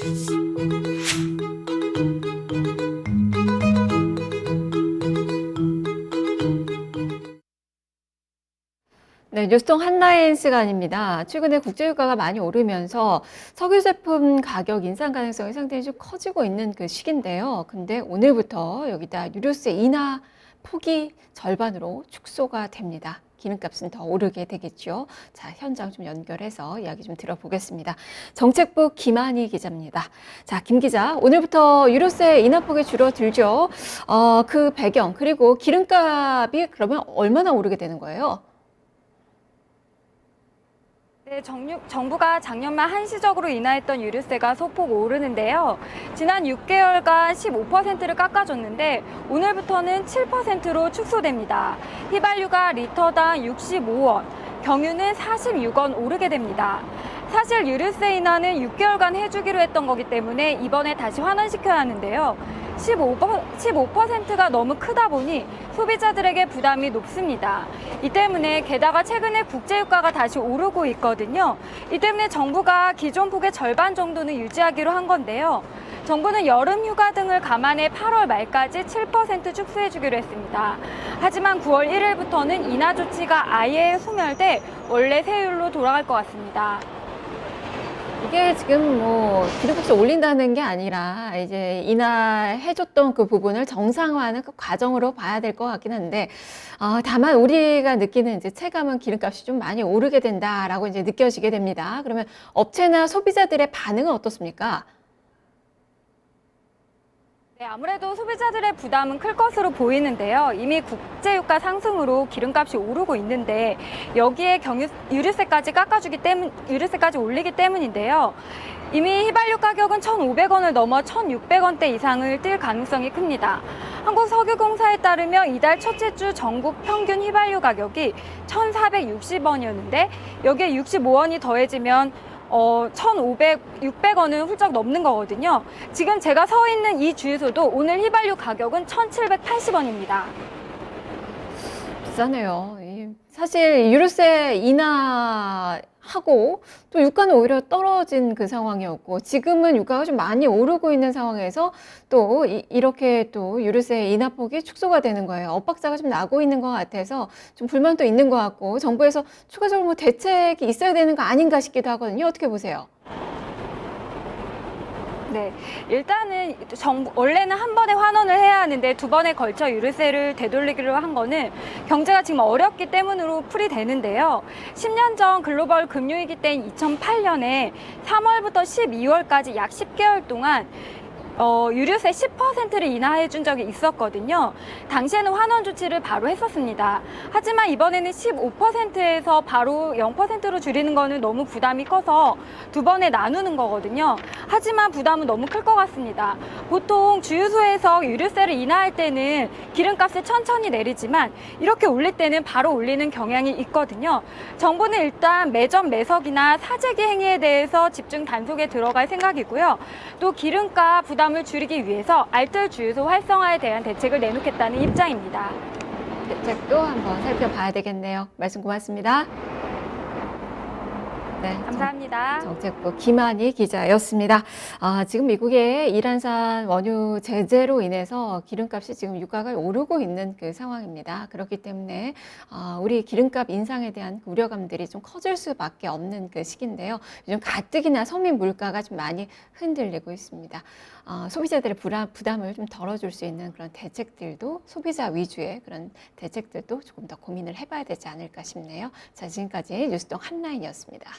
네, 뉴스통 한라인 시간입니다. 최근에 국제유가가 많이 오르면서 석유 제품 가격 인상 가능성이 상당히 좀 커지고 있는 그 시기인데요. 근데 오늘부터 여기다 유류세 인하 폭이 절반으로 축소가 됩니다. 기름값은 더 오르게 되겠죠. 자, 현장 좀 연결해서 이야기 좀 들어보겠습니다. 정책부 김한희 기자입니다. 자, 김 기자, 오늘부터 유류세 인하폭이 줄어들죠. 그 배경, 그리고 기름값이 그러면 얼마나 오르게 되는 거예요? 네, 정부가 작년 말 한시적으로 인하했던 유류세가 소폭 오르는데요. 지난 6개월간 15%를 깎아줬는데 오늘부터는 7%로 축소됩니다. 휘발유가 리터당 65원, 경유는 46원 오르게 됩니다. 사실 유류세 인하는 6개월간 해주기로 했던 거기 때문에 이번에 다시 환원시켜야 하는데요. 15%가 너무 크다 보니 소비자들에게 부담이 높습니다. 이 때문에 게다가 최근에 국제유가가 다시 오르고 있거든요. 이 때문에 정부가 기존 폭의 절반 정도는 유지하기로 한 건데요. 정부는 여름 휴가 등을 감안해 8월 말까지 7% 축소해주기로 했습니다. 하지만 9월 1일부터는 인하 조치가 아예 소멸돼 원래 세율로 돌아갈 것 같습니다. 이게 지금 뭐 기름값을 올린다는 게 아니라 이제 인하해줬던 그 부분을 정상화하는 그 과정으로 봐야 될 것 같긴 한데, 다만 우리가 느끼는 이제 체감은 기름값이 좀 많이 오르게 된다라고 이제 느껴지게 됩니다. 그러면 업체나 소비자들의 반응은 어떻습니까? 네, 아무래도 소비자들의 부담은 클 것으로 보이는데요. 이미 국제유가 상승으로 기름값이 오르고 있는데 여기에 유류세까지 올리기 때문인데요. 이미 휘발유 가격은 1,500원을 넘어 1,600원대 이상을 뛸 가능성이 큽니다. 한국석유공사에 따르면 이달 첫째 주 전국 평균 휘발유 가격이 1,460원이었는데 여기에 65원이 더해지면 600원은 훌쩍 넘는 거거든요. 지금 제가 서 있는 이 주유소도 오늘 휘발유 가격은 1,780원입니다. 비싸네요. 사실 유류세 인하하고 또 유가는 오히려 떨어진 그 상황이었고, 지금은 유가가 좀 많이 오르고 있는 상황에서 또 이렇게 또 유류세 인하폭이 축소가 되는 거예요. 엇박자가 좀 나고 있는 것 같아서 좀 불만도 있는 것 같고, 정부에서 추가적으로 뭐 대책이 있어야 되는 거 아닌가 싶기도 하거든요. 어떻게 보세요? 네, 일단은 원래는 한 번에 환원을 해야 하는데 두 번에 걸쳐 유류세를 되돌리기로 한 거는 경제가 지금 어렵기 때문으로 풀이되는데요. 10년 전 글로벌 금융위기 때인 2008년에 3월부터 12월까지 약 10개월 동안 유류세 10%를 인하해 준 적이 있었거든요. 당시에는 환원 조치를 바로 했었습니다. 하지만 이번에는 15%에서 바로 0%로 줄이는 거는 너무 부담이 커서 두 번에 나누는 거거든요. 하지만 부담은 너무 클 것 같습니다. 보통 주유소에서 유류세를 인하할 때는 기름값을 천천히 내리지만 이렇게 올릴 때는 바로 올리는 경향이 있거든요. 정부는 일단 매점 매석이나 사재기 행위에 대해서 집중 단속에 들어갈 생각이고요. 또 기름값 부담을 줄이기 위해서 알뜰 주유소 활성화에 대한 대책을 내놓겠다는 입장입니다. 대책도 한번 살펴봐야 되겠네요. 말씀 고맙습니다. 네, 감사합니다. 정책부 김한희 기자였습니다. 지금 미국의 이란산 원유 제재로 인해서 기름값이 지금 유가가 오르고 있는 그 상황입니다. 그렇기 때문에 우리 기름값 인상에 대한 우려감들이 좀 커질 수밖에 없는 그 시기인데요. 요즘 가뜩이나 서민 물가가 좀 많이 흔들리고 있습니다. 소비자들의 부담을 좀 덜어줄 수 있는 그런 대책들도, 소비자 위주의 그런 대책들도 조금 더 고민을 해봐야 되지 않을까 싶네요. 자, 지금까지 뉴스통 한라인이었습니다.